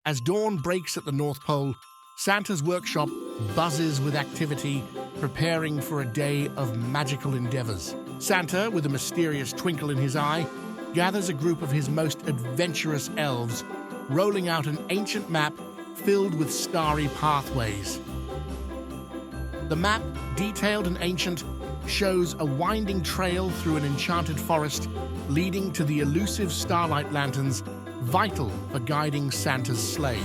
As dawn breaks at the North Pole, Santa's workshop buzzes with activity, preparing for a day of magical endeavors. Santa, with a mysterious twinkle in his eye, gathers a group of his most adventurous elves, rolling out an ancient map filled with starry pathways. The map, detailed and ancient, shows a winding trail through an enchanted forest leading to the elusive Starlight Lanterns, vital for guiding Santa's sleigh.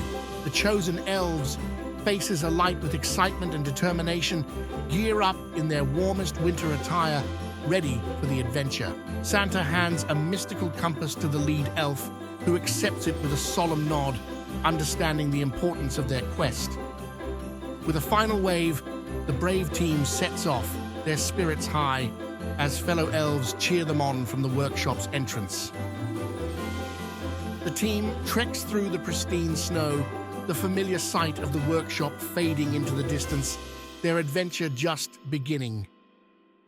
The chosen elves, faces alight with excitement and determination, gear up in their warmest winter attire, ready for the adventure. Santa hands a mystical compass to the lead elf, who accepts it with a solemn nod, understanding the importance of their quest. With a final wave, the brave team sets off, their spirits high, as fellow elves cheer them on from the workshop's entrance. The team treks through the pristine snow, the familiar sight of the workshop fading into the distance, their adventure just beginning.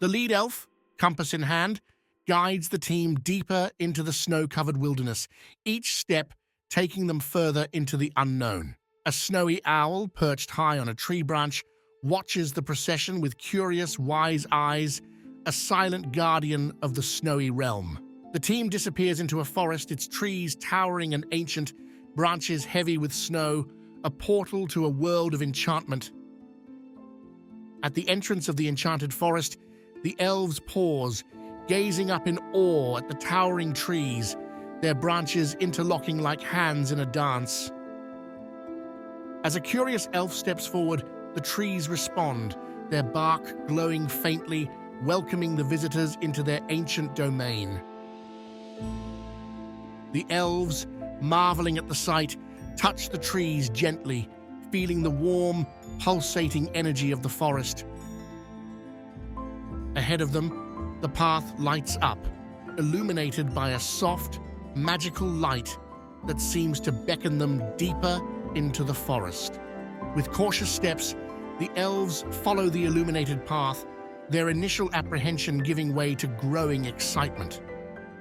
The lead elf, compass in hand, guides the team deeper into the snow-covered wilderness, each step taking them further into the unknown. A snowy owl, perched high on a tree branch, watches the procession with curious, wise eyes, a silent guardian of the snowy realm. The team disappears into a forest, its trees towering and ancient, branches heavy with snow, a portal to a world of enchantment. At the entrance of the enchanted forest, the elves pause, gazing up in awe at the towering trees, their branches interlocking like hands in a dance. As a curious elf steps forward, the trees respond, their bark glowing faintly, welcoming the visitors into their ancient domain. The elves, marveling at the sight, touch the trees gently, feeling the warm, pulsating energy of the forest. Ahead of them, the path lights up, illuminated by a soft, magical light that seems to beckon them deeper into the forest. With cautious steps, the elves follow the illuminated path, their initial apprehension giving way to growing excitement.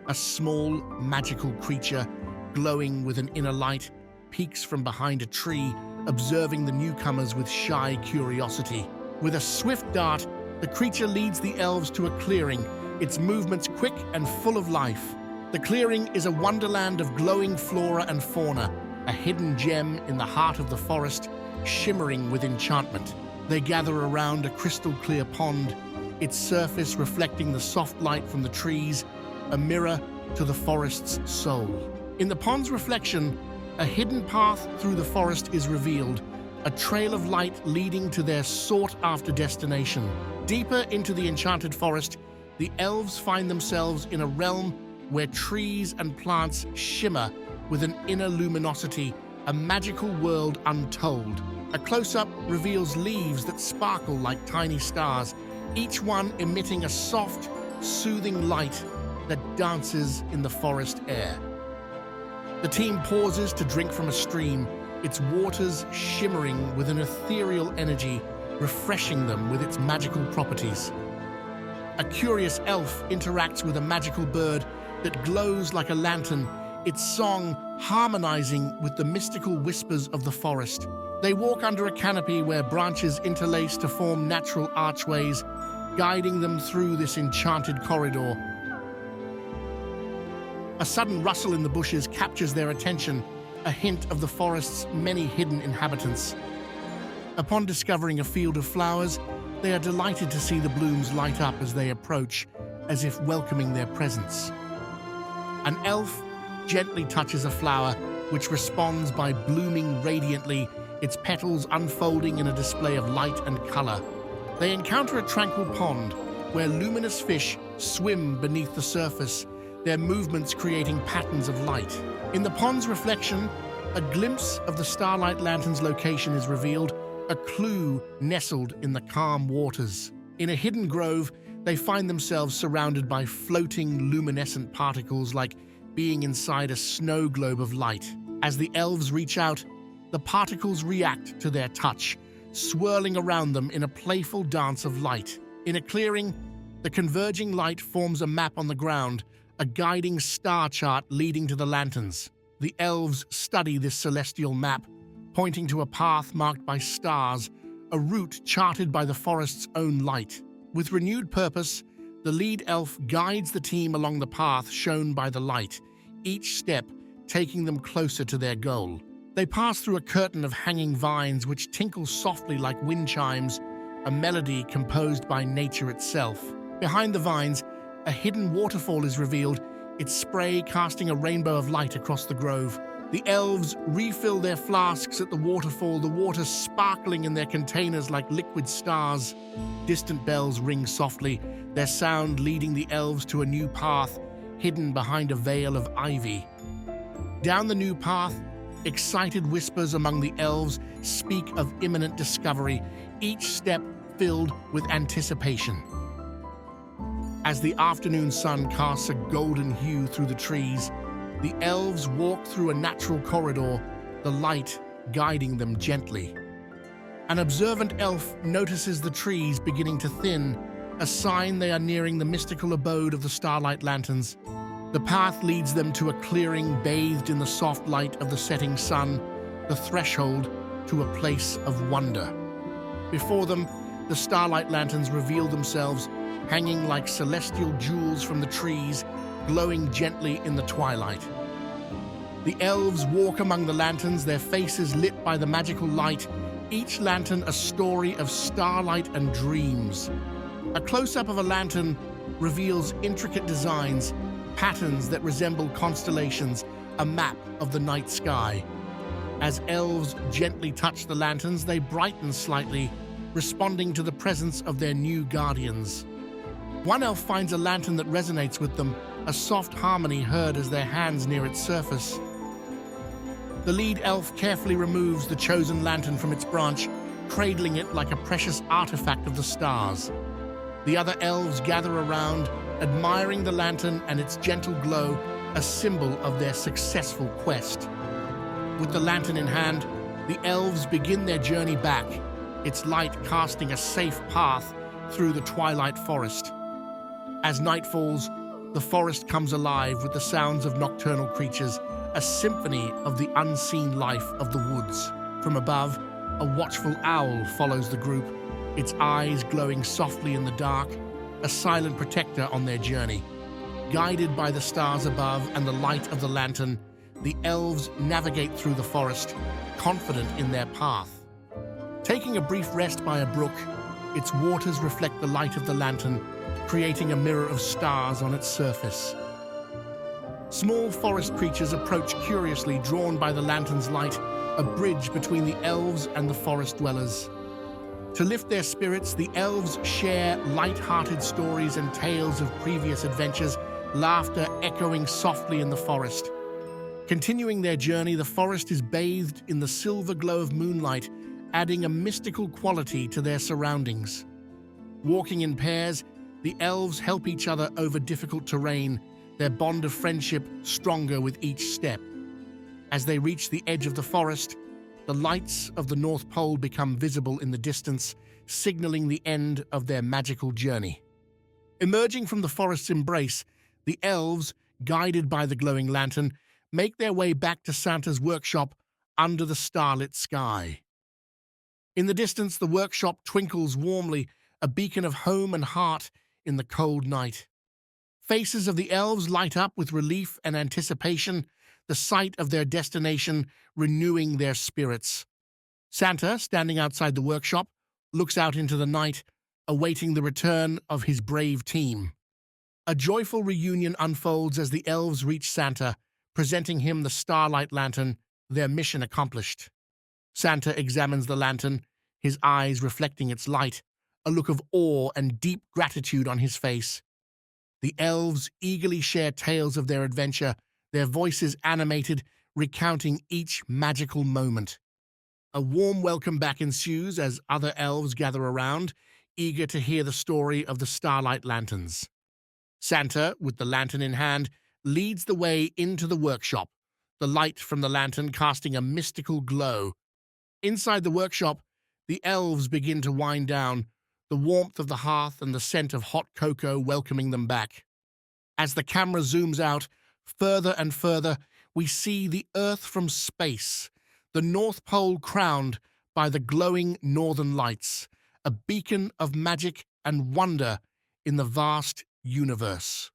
A small, magical creature, glowing with an inner light, peeks from behind a tree, observing the newcomers with shy curiosity. With a swift dart, the creature leads the elves to a clearing, its movements quick and full of life. The clearing is a wonderland of glowing flora and fauna, a hidden gem in the heart of the forest, shimmering with enchantment. They gather around a crystal-clear pond, its surface reflecting the soft light from the trees, a mirror to the forest's soul. In the pond's reflection, a hidden path through the forest is revealed, a trail of light leading to their sought-after destination. Deeper into the enchanted forest, the elves find themselves in a realm where trees and plants shimmer with an inner luminosity, a magical world untold. A close-up reveals leaves that sparkle like tiny stars, each one emitting a soft, soothing light that dances in the forest air. The team pauses to drink from a stream, its waters shimmering with an ethereal energy, refreshing them with its magical properties. A curious elf interacts with a magical bird that glows like a lantern, its song harmonizing with the mystical whispers of the forest. They walk under a canopy where branches interlace to form natural archways, guiding them through this enchanted corridor. A sudden rustle in the bushes captures their attention, a hint of the forest's many hidden inhabitants. Upon discovering a field of flowers, they are delighted to see the blooms light up as they approach, as if welcoming their presence. An elf gently touches a flower, which responds by blooming radiantly, its petals unfolding in a display of light and color. They encounter a tranquil pond, where luminous fish swim beneath the surface, their movements creating patterns of light. In the pond's reflection, a glimpse of the Starlight Lantern's location is revealed, a clue nestled in the calm waters. In a hidden grove, they find themselves surrounded by floating luminescent particles like being inside a snow globe of light. As the elves reach out, the particles react to their touch, swirling around them in a playful dance of light. In a clearing, the converging light forms a map on the ground, a guiding star chart leading to the lanterns. The elves study this celestial map, pointing to a path marked by stars, a route charted by the forest's own light. With renewed purpose, the lead elf guides the team along the path shown by the light, each step taking them closer to their goal. They pass through a curtain of hanging vines which tinkle softly like wind chimes, a melody composed by nature itself. Behind the vines, a hidden waterfall is revealed, its spray casting a rainbow of light across the grove. The elves refill their flasks at the waterfall, the water sparkling in their containers like liquid stars. Distant bells ring softly, their sound leading the elves to a new path, hidden behind a veil of ivy. Down the new path, excited whispers among the elves speak of imminent discovery, each step filled with anticipation. As the afternoon sun casts a golden hue through the trees, the elves walk through a natural corridor, the light guiding them gently. An observant elf notices the trees beginning to thin, a sign they are nearing the mystical abode of the Starlight Lanterns. The path leads them to a clearing bathed in the soft light of the setting sun, the threshold to a place of wonder. Before them, the Starlight Lanterns reveal themselves, hanging like celestial jewels from the trees, glowing gently in the twilight. The elves walk among the lanterns, their faces lit by the magical light, each lantern a story of starlight and dreams. A close-up of a lantern reveals intricate designs, patterns that resemble constellations, a map of the night sky. As elves gently touch the lanterns, they brighten slightly, responding to the presence of their new guardians. One elf finds a lantern that resonates with them, a soft harmony heard as their hands near its surface. The lead elf carefully removes the chosen lantern from its branch, cradling it like a precious artifact of the stars. The other elves gather around, admiring the lantern and its gentle glow, a symbol of their successful quest. With the lantern in hand, the elves begin their journey back, its light casting a safe path through the twilight forest. As night falls, the forest comes alive with the sounds of nocturnal creatures, a symphony of the unseen life of the woods. From above, a watchful owl follows the group, its eyes glowing softly in the dark, a silent protector on their journey. Guided by the stars above and the light of the lantern, the elves navigate through the forest, confident in their path. Taking a brief rest by a brook, its waters reflect the light of the lantern, creating a mirror of stars on its surface. Small forest creatures approach curiously, drawn by the lantern's light, a bridge between the elves and the forest dwellers. To lift their spirits, the elves share light-hearted stories and tales of previous adventures, laughter echoing softly in the forest. Continuing their journey, the forest is bathed in the silver glow of moonlight, adding a mystical quality to their surroundings. Walking in pairs, the elves help each other over difficult terrain, their bond of friendship stronger with each step. As they reach the edge of the forest, the lights of the North Pole become visible in the distance, signaling the end of their magical journey. Emerging from the forest's embrace, the elves, guided by the glowing lantern, make their way back to Santa's workshop under the starlit sky. In the distance, the workshop twinkles warmly, a beacon of home and heart in the cold night. Faces of the elves light up with relief and anticipation, the sight of their destination renewing their spirits. Santa, standing outside the workshop, looks out into the night, awaiting the return of his brave team. A joyful reunion unfolds as the elves reach Santa, presenting him the Starlight Lantern, their mission accomplished. Santa examines the lantern, his eyes reflecting its light, a look of awe and deep gratitude on his face. The elves eagerly share tales of their adventure, their voices animated, recounting each magical moment. A warm welcome back ensues as other elves gather around, eager to hear the story of the Starlight Lanterns. Santa, with the lantern in hand, leads the way into the workshop, the light from the lantern casting a mystical glow. Inside the workshop, the elves begin to wind down, the warmth of the hearth and the scent of hot cocoa welcoming them back. As the camera zooms out, further and further, we see the Earth from space, the North Pole crowned by the glowing northern lights, a beacon of magic and wonder in the vast universe.